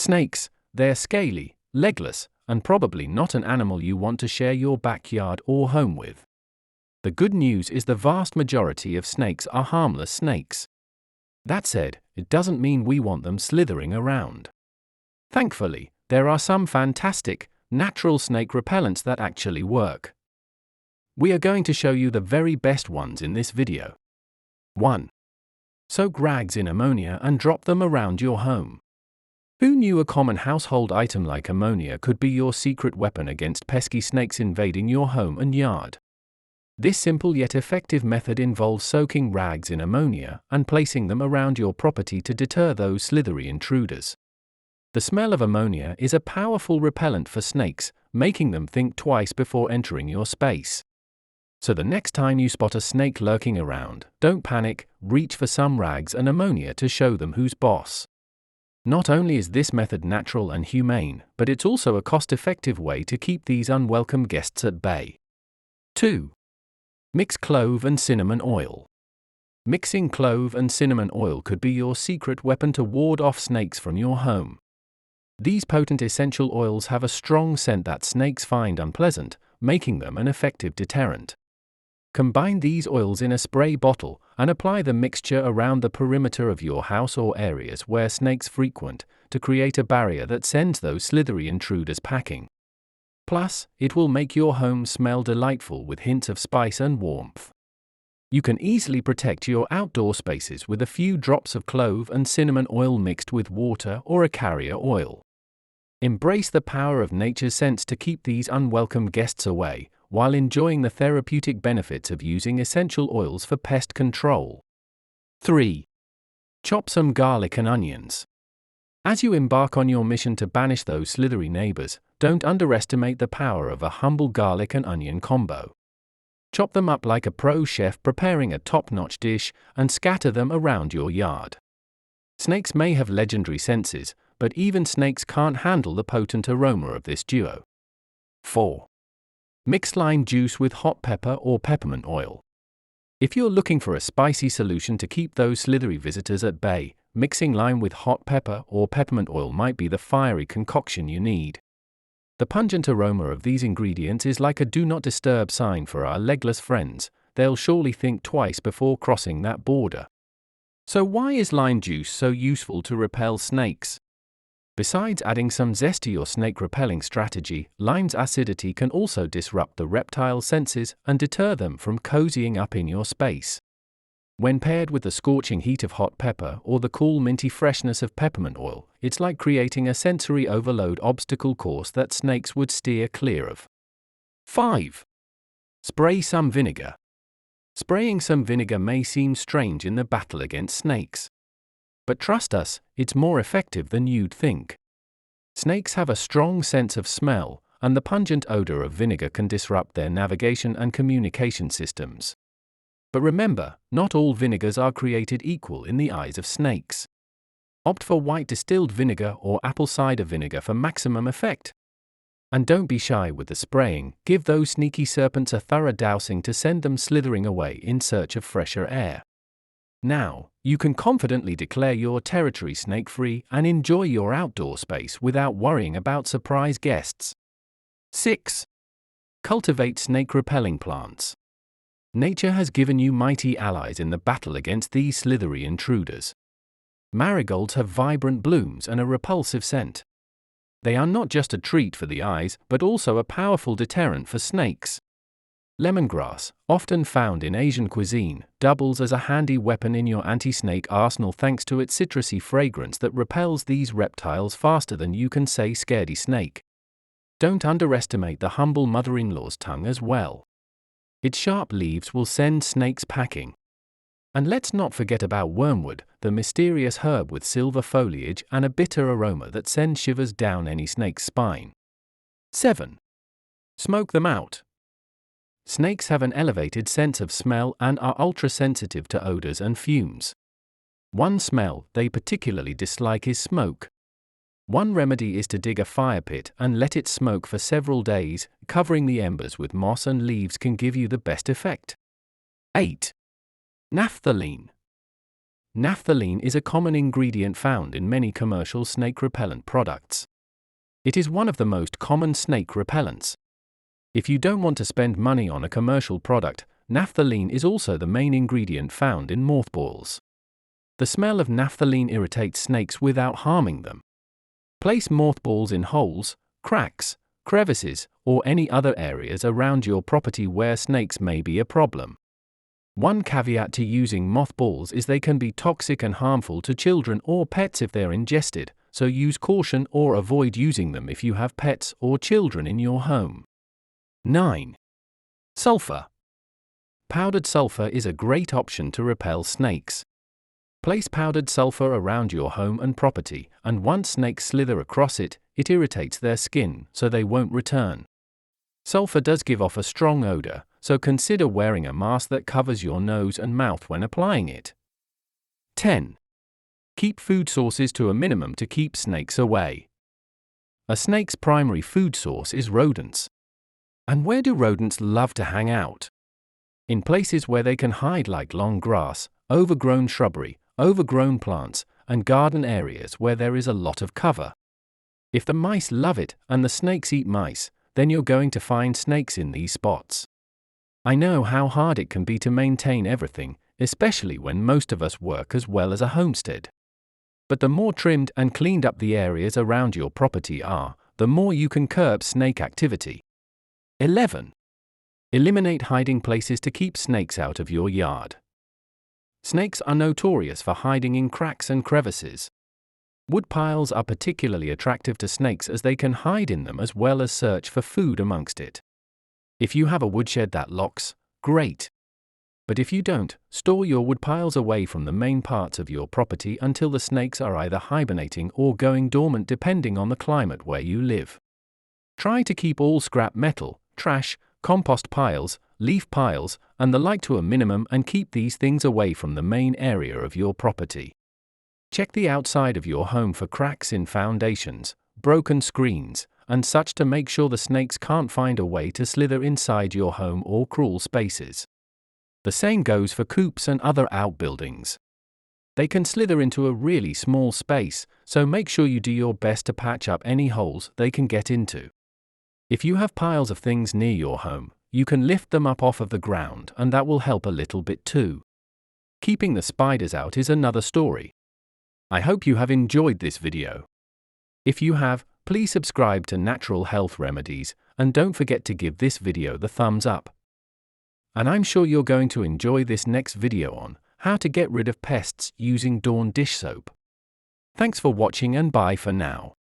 Snakes, they're scaly, legless, and probably not an animal you want to share your backyard or home with. The good news is the vast majority of snakes are harmless snakes. That said, it doesn't mean we want them slithering around. Thankfully, there are some fantastic, natural snake repellents that actually work. We are going to show you the very best ones in this video. 1. Soak rags in ammonia and drop them around your home. Who knew a common household item like ammonia could be your secret weapon against pesky snakes invading your home and yard? This simple yet effective method involves soaking rags in ammonia and placing them around your property to deter those slithery intruders. The smell of ammonia is a powerful repellent for snakes, making them think twice before entering your space. So the next time you spot a snake lurking around, don't panic, reach for some rags and ammonia to show them who's boss. Not only is this method natural and humane, but it's also a cost-effective way to keep these unwelcome guests at bay. 2. Mix clove and cinnamon oil. Mixing clove and cinnamon oil could be your secret weapon to ward off snakes from your home. These potent essential oils have a strong scent that snakes find unpleasant, making them an effective deterrent. Combine these oils in a spray bottle and apply the mixture around the perimeter of your house or areas where snakes frequent to create a barrier that sends those slithery intruders packing. Plus, it will make your home smell delightful with hints of spice and warmth. You can easily protect your outdoor spaces with a few drops of clove and cinnamon oil mixed with water or a carrier oil. Embrace the power of nature's scents to keep these unwelcome guests away, while enjoying the therapeutic benefits of using essential oils for pest control. 3. Chop some garlic and onions. As you embark on your mission to banish those slithery neighbors, don't underestimate the power of a humble garlic and onion combo. Chop them up like a pro chef preparing a top-notch dish and scatter them around your yard. Snakes may have legendary senses, but even snakes can't handle the potent aroma of this duo. 4. Mix lime juice with hot pepper or peppermint oil. If you're looking for a spicy solution to keep those slithery visitors at bay, mixing lime with hot pepper or peppermint oil might be the fiery concoction you need. The pungent aroma of these ingredients is like a do not disturb sign for our legless friends. They'll surely think twice before crossing that border. So why is lime juice so useful to repel snakes? Besides adding some zest to your snake repelling strategy, lime's acidity can also disrupt the reptile senses and deter them from cozying up in your space. When paired with the scorching heat of hot pepper or the cool minty freshness of peppermint oil, it's like creating a sensory overload obstacle course that snakes would steer clear of. 5. Spray some vinegar. Spraying some vinegar may seem strange in the battle against snakes. But trust us, it's more effective than you'd think. Snakes have a strong sense of smell, and the pungent odor of vinegar can disrupt their navigation and communication systems. But remember, not all vinegars are created equal in the eyes of snakes. Opt for white distilled vinegar or apple cider vinegar for maximum effect. And don't be shy with the spraying, give those sneaky serpents a thorough dousing to send them slithering away in search of fresher air. Now, you can confidently declare your territory snake-free and enjoy your outdoor space without worrying about surprise guests. 6. Cultivate snake-repelling plants. Nature has given you mighty allies in the battle against these slithery intruders. Marigolds have vibrant blooms and a repulsive scent. They are not just a treat for the eyes, but also a powerful deterrent for snakes. Lemongrass, often found in Asian cuisine, doubles as a handy weapon in your anti-snake arsenal thanks to its citrusy fragrance that repels these reptiles faster than you can say scaredy snake. Don't underestimate the humble mother-in-law's tongue as well. Its sharp leaves will send snakes packing. And let's not forget about wormwood, the mysterious herb with silver foliage and a bitter aroma that sends shivers down any snake's spine. 7. Smoke them out. Snakes have an elevated sense of smell and are ultra-sensitive to odors and fumes. One smell they particularly dislike is smoke. One remedy is to dig a fire pit and let it smoke for several days. Covering the embers with moss and leaves can give you the best effect. 8. Naphthalene. Naphthalene is a common ingredient found in many commercial snake repellent products. It is one of the most common snake repellents. If you don't want to spend money on a commercial product, naphthalene is also the main ingredient found in mothballs. The smell of naphthalene irritates snakes without harming them. Place mothballs in holes, cracks, crevices, or any other areas around your property where snakes may be a problem. One caveat to using mothballs is they can be toxic and harmful to children or pets if they're ingested, so use caution or avoid using them if you have pets or children in your home. 9. Sulfur. Powdered sulfur is a great option to repel snakes. Place powdered sulfur around your home and property, and once snakes slither across it, it irritates their skin, so they won't return. Sulfur does give off a strong odor, so consider wearing a mask that covers your nose and mouth when applying it. 10. Keep food sources to a minimum to keep snakes away. A snake's primary food source is rodents. And where do rodents love to hang out? In places where they can hide, like long grass, overgrown shrubbery, overgrown plants, and garden areas where there is a lot of cover. If the mice love it and the snakes eat mice, then you're going to find snakes in these spots. I know how hard it can be to maintain everything, especially when most of us work as well as a homestead. But the more trimmed and cleaned up the areas around your property are, the more you can curb snake activity. 11. Eliminate hiding places to keep snakes out of your yard. Snakes are notorious for hiding in cracks and crevices. Wood piles are particularly attractive to snakes as they can hide in them as well as search for food amongst it. If you have a woodshed that locks, great. But if you don't, store your wood piles away from the main parts of your property until the snakes are either hibernating or going dormant depending on the climate where you live. Try to keep all scrap metal, trash, compost piles, leaf piles, and the like to a minimum and keep these things away from the main area of your property. Check the outside of your home for cracks in foundations, broken screens, and such to make sure the snakes can't find a way to slither inside your home or crawl spaces. The same goes for coops and other outbuildings. They can slither into a really small space, so make sure you do your best to patch up any holes they can get into. If you have piles of things near your home, you can lift them up off of the ground, and that will help a little bit too. Keeping the spiders out is another story. I hope you have enjoyed this video. If you have, please subscribe to Natural Health Remedies, and don't forget to give this video the thumbs up. And I'm sure you're going to enjoy this next video on how to get rid of pests using Dawn dish soap. Thanks for watching and bye for now.